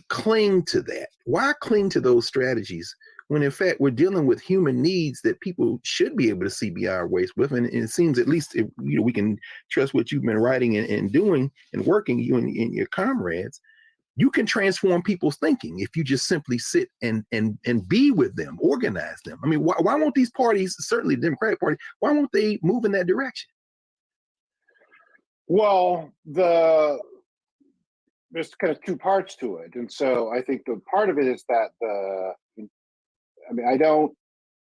S1: cling to that? Why cling to those strategies when in fact we're dealing with human needs that people should be able to see beyond our waist with? And it seems, at least, we can trust what you've been writing and doing and working, you and your comrades. You can transform people's thinking if you just simply sit and be with them, organize them. I mean, why won't these parties, certainly the Democratic Party, why won't they move in that direction?
S2: Well, there's kind of two parts to it. And so I think the part of it is that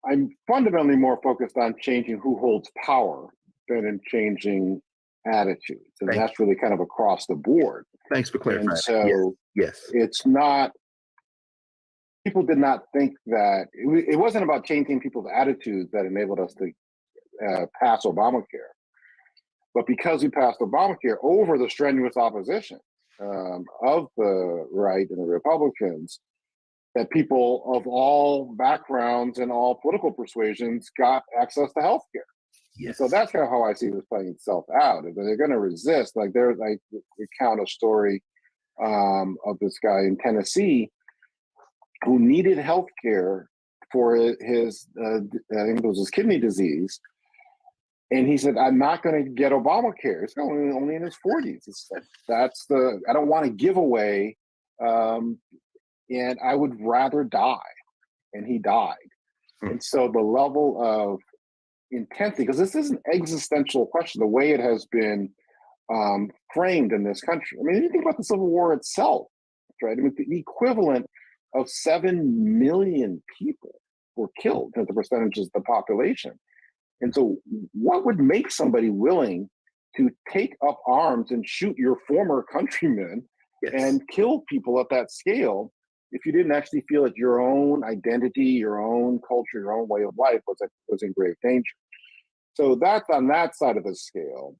S2: I'm fundamentally more focused on changing who holds power than in changing attitudes. And that's really kind of across the board.
S1: Thanks for clarifying.
S2: And so
S1: yes.
S2: It's not, people did not think that, it wasn't about changing people's attitudes that enabled us to pass Obamacare. But because we passed Obamacare over the strenuous opposition of the right and the Republicans, that people of all backgrounds and all political persuasions got access to health care. Yes. So that's kind of how I see this playing itself out. They're going to resist. Like, we recount a story of this guy in Tennessee who needed health care for his, I think it was his kidney disease. And he said, I'm not going to get Obamacare. It's only in his 40s. I don't want to give away, and I would rather die. And he died. And so the level of intensity, because this is an existential question, the way it has been framed in this country. I mean, if you think about the Civil War itself, right? I mean, the equivalent of 7 million people were killed as the percentages of the population. And so what would make somebody willing to take up arms and shoot your former countrymen and kill people at that scale if you didn't actually feel that your own identity, your own culture, your own way of life was in grave danger? So that's on that side of the scale.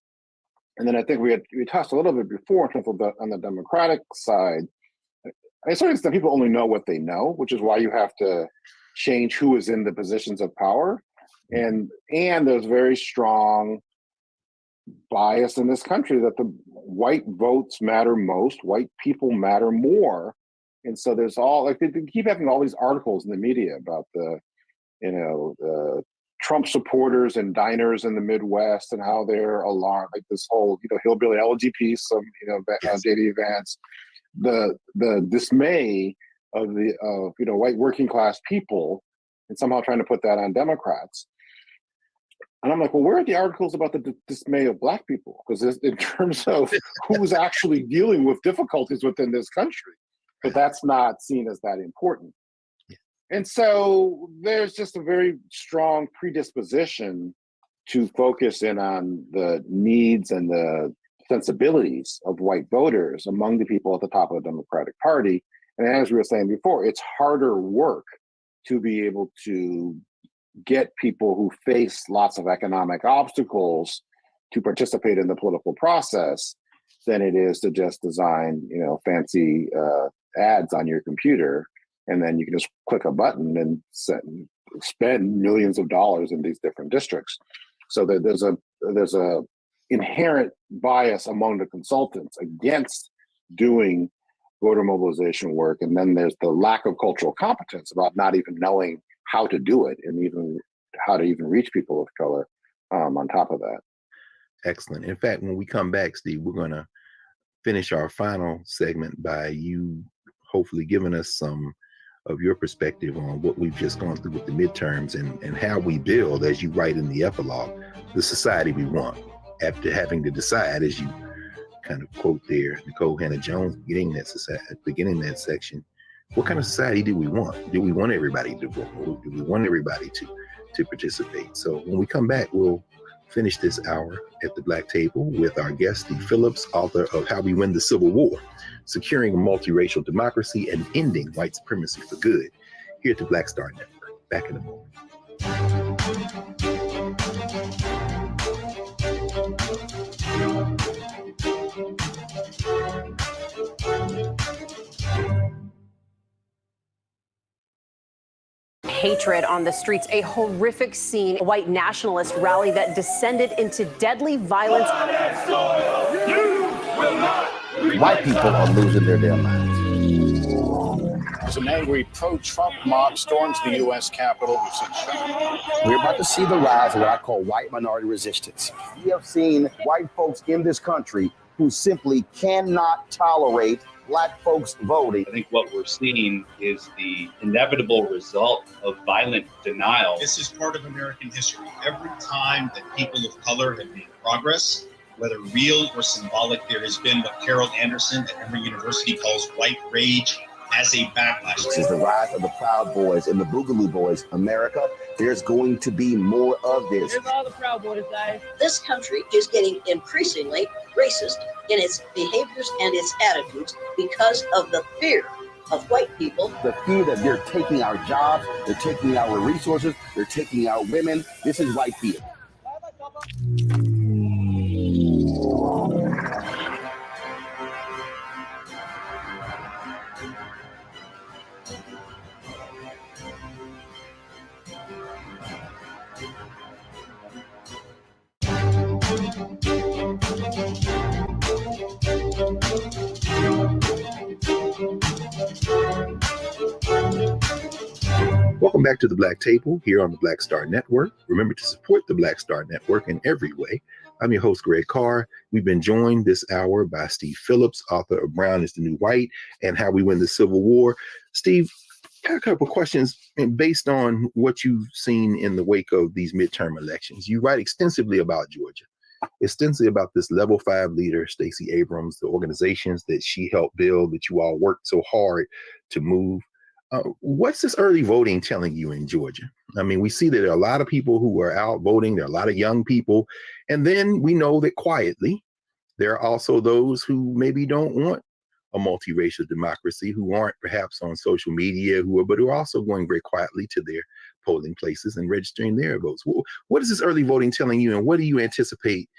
S2: And then I think we touched a little bit before in terms of on the Democratic side. I certain extent people only know what they know, which is why you have to change who is in the positions of power. And there's very strong bias in this country that the white votes matter most, white people matter more. And so there's all, like, they keep having all these articles in the media about the Trump supporters and diners in the Midwest and how they're alarmed, like this whole, hillbilly elegy piece of, J.D. Vance, the dismay of white working class people, and somehow trying to put that on Democrats. And I'm like, well, where are the articles about the dismay of Black people? Because in terms of who's actually dealing with difficulties within this country, but that's not seen as that important. And so there's just a very strong predisposition to focus in on the needs and the sensibilities of white voters among the people at the top of the Democratic Party. And as we were saying before, it's harder work to be able to get people who face lots of economic obstacles to participate in the political process than it is to just design, fancy ads on your computer, and then you can just click a button and spend millions of dollars in these different districts. So that there's a inherent bias among the consultants against doing voter mobilization work, and then there's the lack of cultural competence about not even knowing how to do it, and even how to even reach people of color on top of that.
S1: Excellent. In fact, when we come back, Steve, we're going to finish our final segment by you hopefully giving us some of your perspective on what we've just gone through with the midterms and how we build, as you write in the epilogue, the society we want, after having to decide, as you kind of quote there, Nicole Hannah-Jones, beginning that section, what kind of society do we want? Do we want everybody to vote? Do we want everybody to participate? So when we come back, we'll finish this hour at the Black Table with our guest, Steve Phillips, author of How We Win the Civil War, Securing a Multiracial Democracy and Ending White Supremacy for Good, here at the Black Star Network. Back in a moment.
S3: Hatred on the streets, a horrific scene, a white nationalist rally that descended into deadly violence.
S4: White people are losing their damn minds.
S5: As an angry pro-Trump mob storms the U.S. Capitol, we've seen shootings.
S4: We're about to see the rise of what I call white minority resistance. We have seen white folks in this country who simply cannot tolerate Black folks voting.
S6: I think what we're seeing is the inevitable result of violent denial.
S7: This is part of American history. Every time that people of color have made progress, whether real or symbolic, there has been what Carol Anderson at Emory University calls white rage as a backlash.
S4: This is the rise of the Proud Boys and the Boogaloo Boys. America, there's going to be more of this.
S11: There's all the Proud Boys, guys.
S9: This country is getting increasingly racist in its behaviors and its attitudes because of the fear of white people.
S4: The fear that they're taking our jobs, they're taking our resources, they're taking our women. This is white fear.
S1: Welcome back to the Black Table here on the Black Star Network. Remember to support the Black Star Network in every way. I'm your host, Greg Carr. We've been joined this hour by Steve Phillips, author of Brown is the New White and How We Win the Civil War. Steve, I have a couple of questions based on what you've seen in the wake of these midterm elections. You write extensively about Georgia, extensively about this level 5 leader, Stacey Abrams, the organizations that she helped build, that you all worked so hard to move. What's this early voting telling you in Georgia? I mean, we see that there are a lot of people who are out voting. There are a lot of young people. And then we know that quietly, there are also those who maybe don't want a multiracial democracy, who aren't perhaps on social media, but who are also going very quietly to their polling places and registering their votes. What is this early voting telling you, and what do you anticipate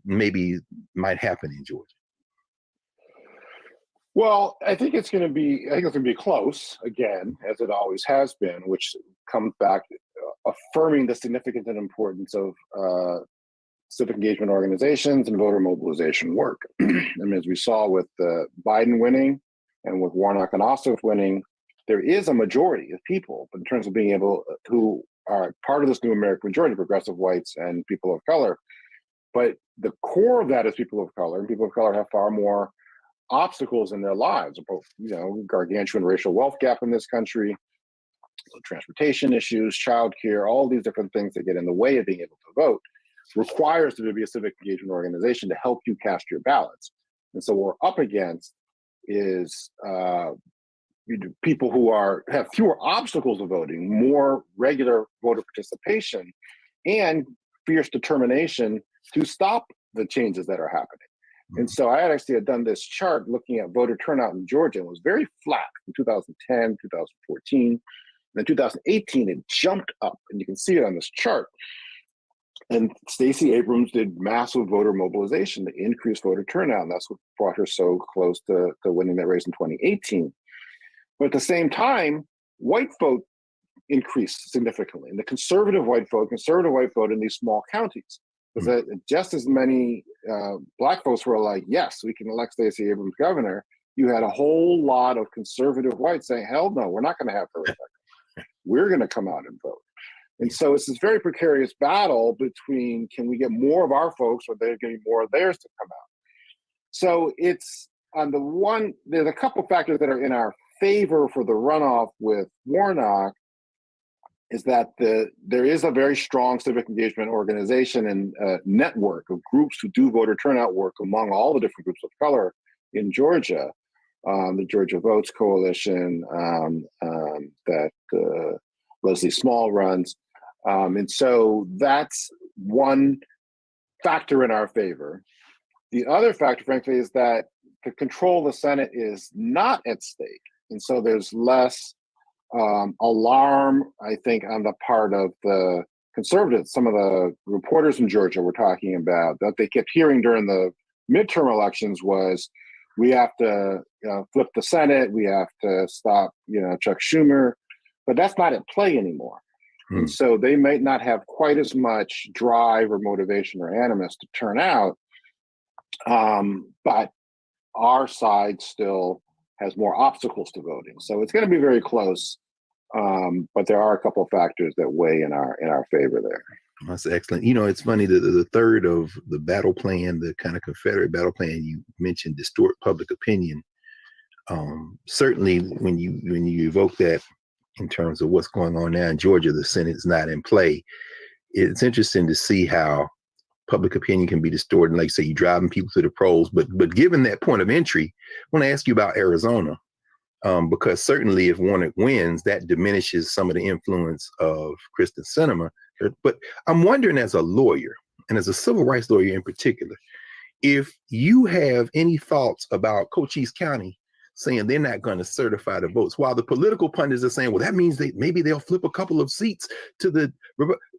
S1: maybe might happen in Georgia?
S2: Well, I think it's going to be close again, as it always has been, which comes back affirming the significance and importance of civic engagement organizations and voter mobilization work. I mean, as we saw with Biden winning and with Warnock and Ossoff winning, there is a majority of people, but in terms of being able who are part of this new American majority, progressive whites and people of color. But the core of that is people of color, and people of color have far more obstacles in their lives, gargantuan racial wealth gap in this country, transportation issues, childcare, all these different things that get in the way of being able to vote, requires there to be a civic engagement organization to help you cast your ballots. And so what we're up against is people who have fewer obstacles to voting, more regular voter participation, and fierce determination to stop the changes that are happening. And so I had done this chart looking at voter turnout in Georgia, and it was very flat in 2010, 2014. And in 2018, it jumped up, and you can see it on this chart. And Stacey Abrams did massive voter mobilization to increase voter turnout, and that's what brought her so close to winning that race in 2018. But at the same time, white vote increased significantly, and the conservative white vote in these small counties. Was that just as many Black folks were like, yes, we can elect Stacey Abrams governor. You had a whole lot of conservative whites saying, hell no, we're not going to have her elected. We're going to come out and vote. And so it's this very precarious battle between, can we get more of our folks, or they're getting more of theirs to come out? So it's on the one, there's a couple factors that are in our favor for the runoff with Warnock, is that there is a very strong civic engagement organization and network of groups who do voter turnout work among all the different groups of color in Georgia. The Georgia Votes Coalition that Leslie Small runs. And so that's one factor in our favor. The other factor, frankly, is that the control of the Senate is not at stake. And so there's less alarm, I think, on the part of the conservatives. Some of the reporters in Georgia were talking about that they kept hearing during the midterm elections was, we have to flip the Senate, we have to stop, Chuck Schumer, but that's not at play anymore. And so they might not have quite as much drive or motivation or animus to turn out, but our side still has more obstacles to voting. So it's going to be very close, but there are a couple of factors that weigh in our favor there.
S1: That's excellent. It's funny that the third of the battle plan, the kind of Confederate battle plan you mentioned, distort public opinion. Certainly, when you evoke that in terms of what's going on now in Georgia, the Senate's not in play. It's interesting to see how public opinion can be distorted. And like say, you're driving people to the polls, but given that point of entry, I want to ask you about Arizona, because certainly if Warnock wins, that diminishes some of the influence of Kyrsten Sinema. But I'm wondering, as a lawyer, and as a civil rights lawyer in particular, if you have any thoughts about Cochise County saying they're not going to certify the votes, while the political pundits are saying, well, that means maybe they'll flip a couple of seats to the,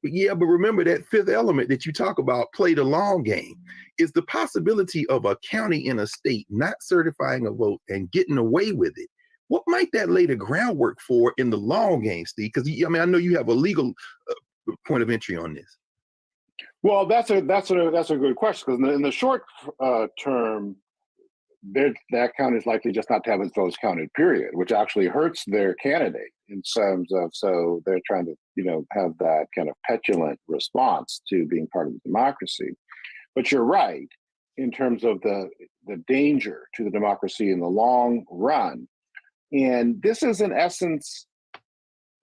S1: yeah, but remember that fifth element that you talk about, play the long game. Is the possibility of a county in a state not certifying a vote and getting away with it, what might that lay the groundwork for in the long game, Steve? Because I know you have a legal point of entry on this.
S2: Well, that's a good question, because in the short term, that county is likely just not to have its votes counted, period, which actually hurts their candidate in terms of, so they're trying to, have that kind of petulant response to being part of the democracy. But you're right, in terms of the danger to the democracy in the long run. And this is in essence,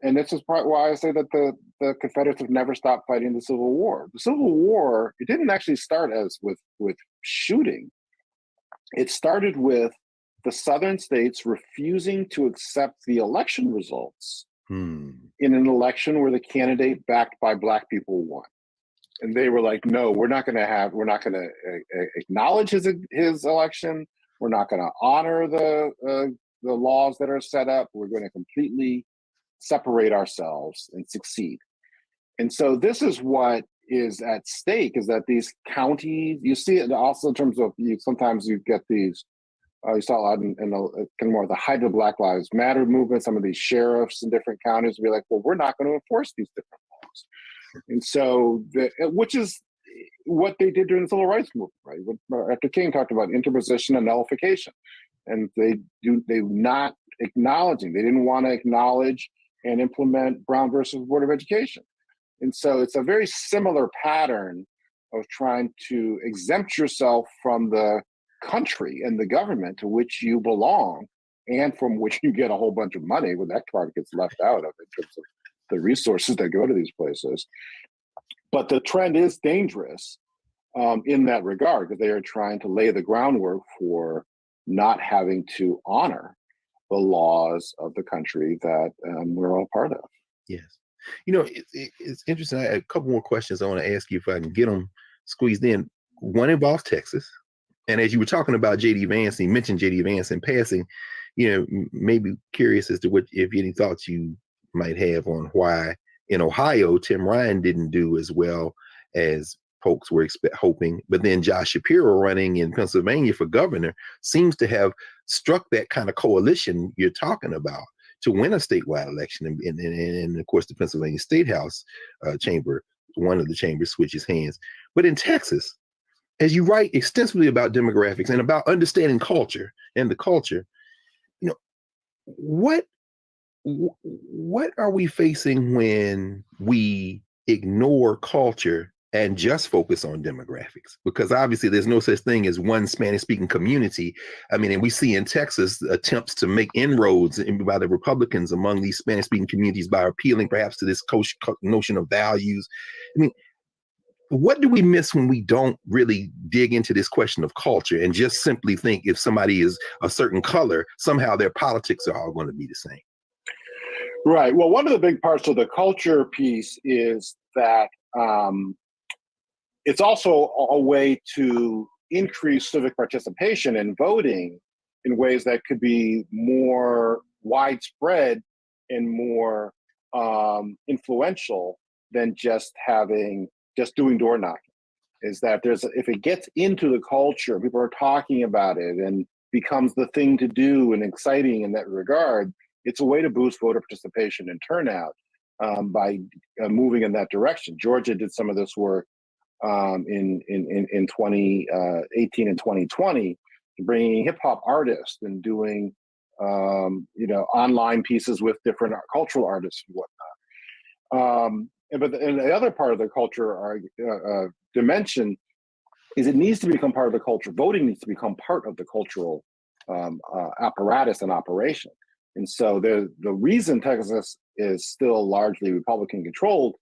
S2: and this is part why I say that the Confederates have never stopped fighting the Civil War. The Civil War, it didn't actually start as with shooting. It started with the Southern states refusing to accept the election results in an election where the candidate backed by Black people won. And they were like, no, we're not going to acknowledge his election. We're not going to honor the laws that are set up. We're going to completely separate ourselves and succeed. And so this is what is at stake, is that these counties, you see it also in terms of, sometimes you get these, you saw a lot in the kind of more of the height of Black Lives Matter movement, some of these sheriffs in different counties be like, well, we're not going to enforce these different laws. And so, which is what they did during the Civil Rights Movement, right? After King talked about interposition and nullification, and they not acknowledging, they didn't want to acknowledge and implement Brown versus Board of Education. And so it's a very similar pattern of trying to exempt yourself from the country and the government to which you belong and from which you get a whole bunch of money, when that part gets left out of in terms of the resources that go to these places. But the trend is dangerous in that regard, because they are trying to lay the groundwork for not having to honor the laws of the country that we're all part of.
S1: Yes. It's interesting. I have a couple more questions I want to ask you, if I can get them squeezed in. One involves Texas. And as you were talking about J.D. Vance, you mentioned J.D. Vance in passing, maybe curious as to if any thoughts you might have on why in Ohio, Tim Ryan didn't do as well as folks were hoping. But then Josh Shapiro, running in Pennsylvania for governor, seems to have struck that kind of coalition you're talking about to win a statewide election. And of course, the Pennsylvania State House chamber, one of the chambers, switches hands. But in Texas, as you write extensively about demographics and about understanding culture and the culture, what are we facing when we ignore culture and just focus on demographics? Because obviously there's no such thing as one Spanish-speaking community. And we see in Texas attempts to make inroads by the Republicans among these Spanish-speaking communities by appealing perhaps to this notion of values. What do we miss when we don't really dig into this question of culture and just simply think if somebody is a certain color, somehow their politics are all going to be the same?
S2: Right. Well, one of the big parts of the culture piece is that it's also a way to increase civic participation in voting in ways that could be more widespread and more influential than just doing door knocking. Is that if it gets into the culture, people are talking about it and becomes the thing to do and exciting in that regard, it's a way to boost voter participation and turnout by moving in that direction. Georgia did some of this work in 2018 and 2020, bringing hip hop artists and doing online pieces with different cultural artists and whatnot. But the other part of the culture dimension is it needs to become part of the culture. Voting needs to become part of the cultural apparatus and operation. And so the reason Texas is still largely Republican controlled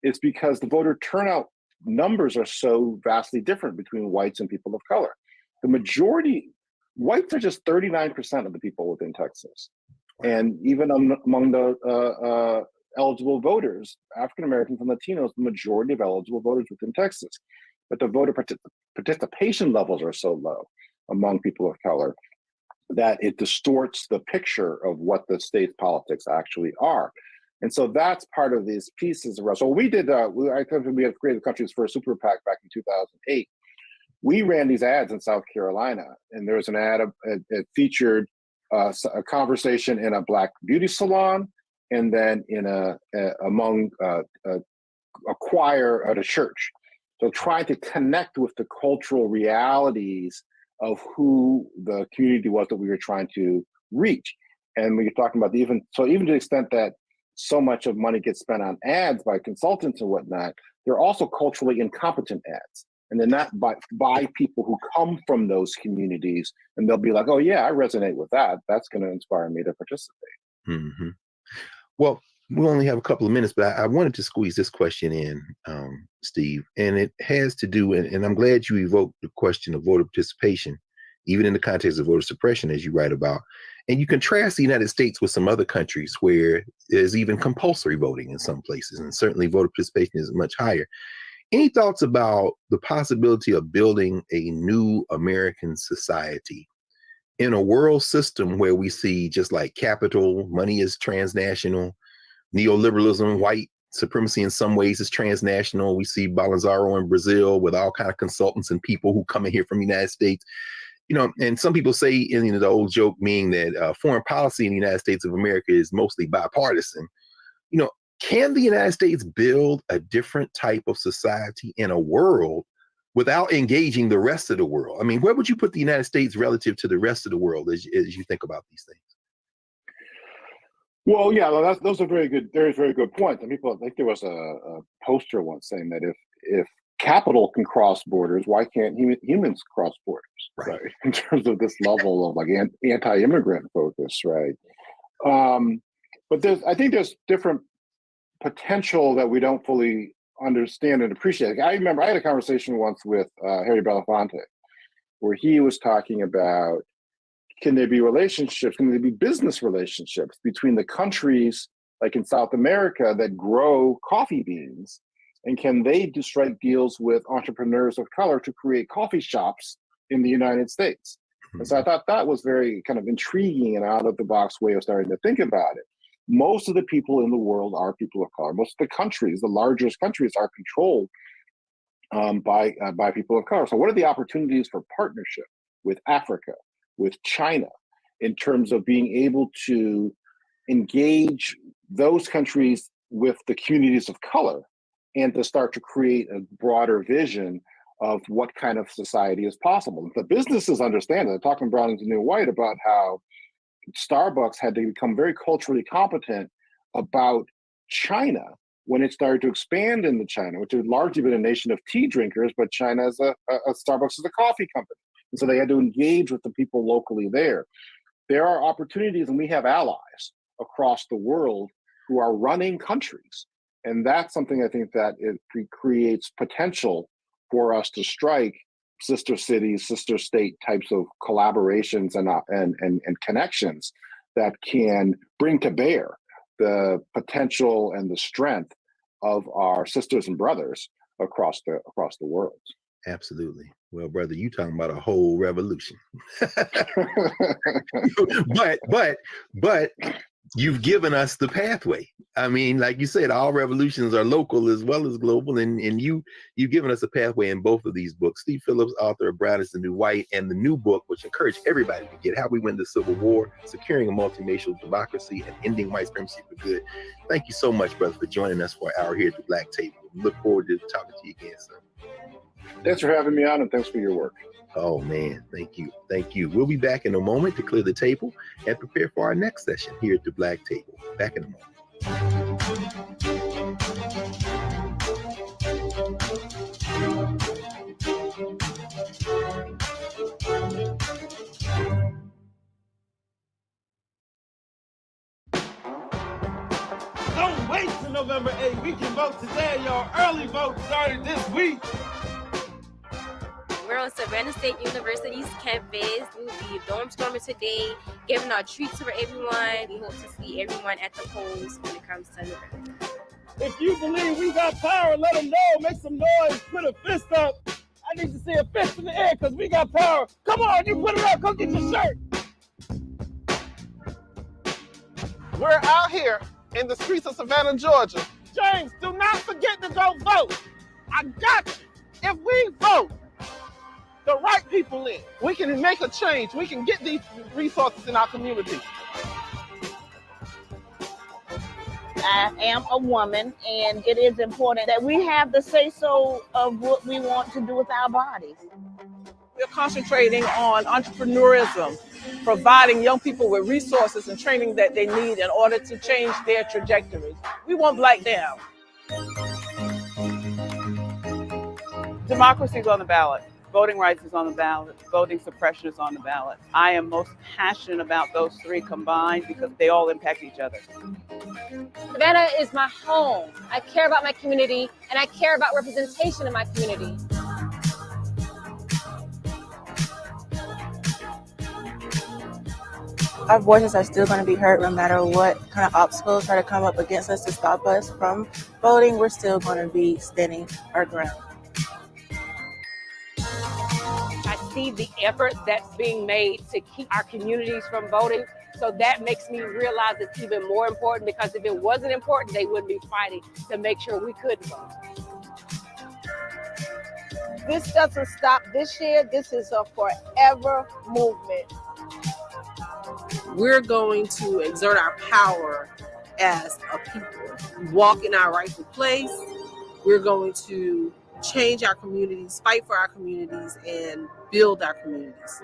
S2: is because the voter turnout numbers are so vastly different between whites and people of color. The majority, whites are just 39% of the people within Texas. And even among the eligible voters, African Americans and Latinos, the majority of eligible voters within Texas. But the voter participation levels are so low among people of color that it distorts the picture of what the state's politics actually are. And so that's part of these pieces. So we did, I think we had created the country's first super PAC back in 2008. We ran these ads in South Carolina, and there was an ad, it featured a conversation in a Black beauty salon, and then in among a choir at a church. So trying to connect with the cultural realities of who the community was that we were trying to reach. And we were talking about even to the extent that so much of money gets spent on ads by consultants and whatnot, they're also culturally incompetent ads. And they're not by people who come from those communities, and they'll be like, oh yeah, I resonate with that. That's going to inspire me to participate.
S1: Mm-hmm. Well, we only have a couple of minutes, but I wanted to squeeze this question in, Steve, and it has to do, and I'm glad you evoked the question of voter participation, even in the context of voter suppression, as you write about. And you contrast the United States with some other countries where there's even compulsory voting in some places, and certainly voter participation is much higher. Any thoughts about the possibility of building a new American society in a world system where we see, just like capital, money is transnational, neoliberalism, white supremacy in some ways is transnational. We see Bolsonaro in Brazil with all kind of consultants and people who come in here from the United States. And some people say, in the old joke being that foreign policy in the United States of America is mostly bipartisan. Can the United States build a different type of society in a world without engaging the rest of the world? I mean, where would you put the United States relative to the rest of the world as you think about these things?
S2: Well, yeah, those are very good points. And people, I think there was a poster once saying that if capital can cross borders, why can't humans cross borders? Right? In terms of this level of like anti-immigrant focus, right? But I think there's different potential that we don't fully understand and appreciate. I remember I had a conversation once with Harry Belafonte, where he was talking about, can there be relationships, can there be business relationships between the countries like in South America that grow coffee beans, and can they strike deals with entrepreneurs of color to create coffee shops in the United States? And so I thought that was very kind of intriguing and out of the box way of starting to think about it. Most of the people in the world are people of color. Most of the countries, the largest countries, are controlled by people of color. So what are the opportunities for partnership with Africa, with China, in terms of being able to engage those countries with the communities of color and to start to create a broader vision of what kind of society is possible? The businesses understand it. They're talking Browning's New White about how Starbucks had to become very culturally competent about China when it started to expand into China, which had largely been a nation of tea drinkers, but China is Starbucks is a coffee company. And so they had to engage with the people locally there. There are opportunities, and we have allies across the world who are running countries. And that's something I think that it creates potential for us to strike sister cities, sister state types of collaborations and connections that can bring to bear the potential and the strength of our sisters and brothers across the world.
S1: Absolutely. Well, brother, you talking about a whole revolution. but you've given us the pathway. I mean, like you said, all revolutions are local as well as global, and you've given us a pathway in both of these books. Steve Phillips, author of Brown is the New White, and the new book, which encouraged everybody to get, How We Win the Civil War, Securing a Multiracial Democracy, and Ending White Supremacy for Good. Thank you so much, brother, for joining us for an hour here at the Black Table. We look forward to talking to you again, son.
S2: Thanks for having me on, and thanks for your work.
S1: Oh, man. Thank you. Thank you. We'll be back in a moment to clear the table and prepare for our next session here at the Black Table. Back in a moment.
S8: Don't wait till November 8th. We can vote today, y'all. Early vote started this week.
S10: We're on Savannah State University's campus. We'll be dorm storming today, giving out treats for everyone. We hope to see everyone at the polls when it comes to November.
S8: If you believe we got power, let them know. Make some noise. Put a fist up. I need to see a fist in the air because we got power. Come on, you put it up. Come get your shirt. We're out here in the streets of Savannah, Georgia. James, do not forget to go vote. I got you. If we vote the right people in, we can make a change. We can get these resources in our community.
S11: I am a woman, and it is important that we have the say-so of what we want to do with our bodies.
S12: We're concentrating on entrepreneurism, providing young people with resources and training that they need in order to change their trajectories. We want Black down. Democracy is on the ballot. Voting rights is on the ballot. Voting suppression is on the ballot. I am most passionate about those three combined because they all impact each other.
S13: Savannah is my home. I care about my community, and I care about representation in my community.
S14: Our voices are still going to be heard no matter what kind of obstacles try to come up against us to stop us from voting. We're still going to be standing our ground.
S15: I see the effort that's being made to keep our communities from voting. So that makes me realize it's even more important, because if it wasn't important, they wouldn't be fighting to make sure we could vote.
S16: This doesn't stop this year. This is a forever movement. We're going to exert our power as a people, walk in our rightful place. We're going to change our communities, fight for our communities, and build our communities.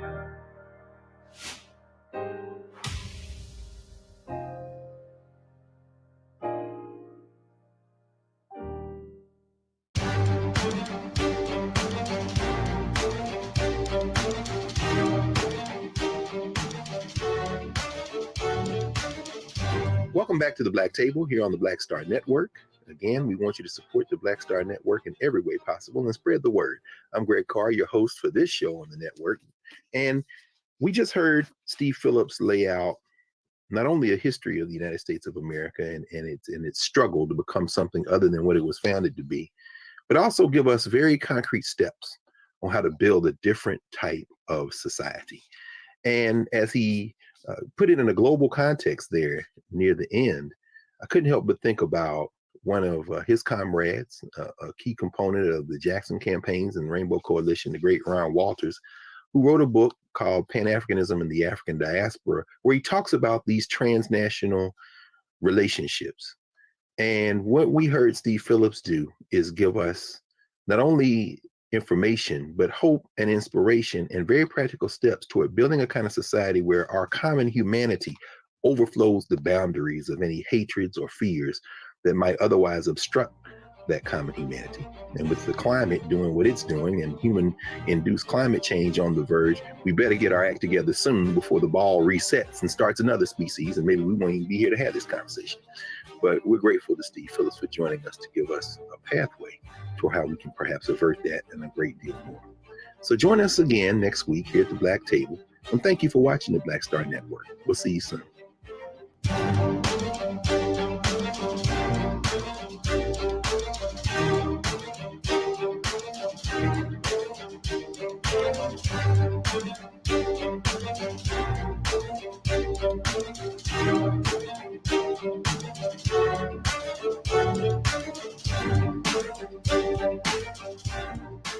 S1: Welcome back to the Black Table here on the Black Star Network. Again, we want you to support the Black Star Network in every way possible and spread the word. I'm Greg Carr, your host for this show on the network. And we just heard Steve Phillips lay out not only a history of the United States of America and its struggle to become something other than what it was founded to be, but also give us very concrete steps on how to build a different type of society. And as he put it in a global context there near the end, I couldn't help but think about one of his comrades, a key component of the Jackson campaigns and Rainbow Coalition, the great Ron Walters, who wrote a book called Pan-Africanism and the African Diaspora, where he talks about these transnational relationships. And what we heard Steve Phillips do is give us not only information, but hope and inspiration and very practical steps toward building a kind of society where our common humanity overflows the boundaries of any hatreds or fears that might otherwise obstruct that common humanity. And with the climate doing what it's doing and human-induced climate change on the verge, we better get our act together soon before the ball resets and starts another species, and maybe we won't even be here to have this conversation. But we're grateful to Steve Phillips for joining us to give us a pathway to how we can perhaps avert that and a great deal more. So join us again next week here at the Black Table, and thank you for watching the Black Star Network. We'll see you soon.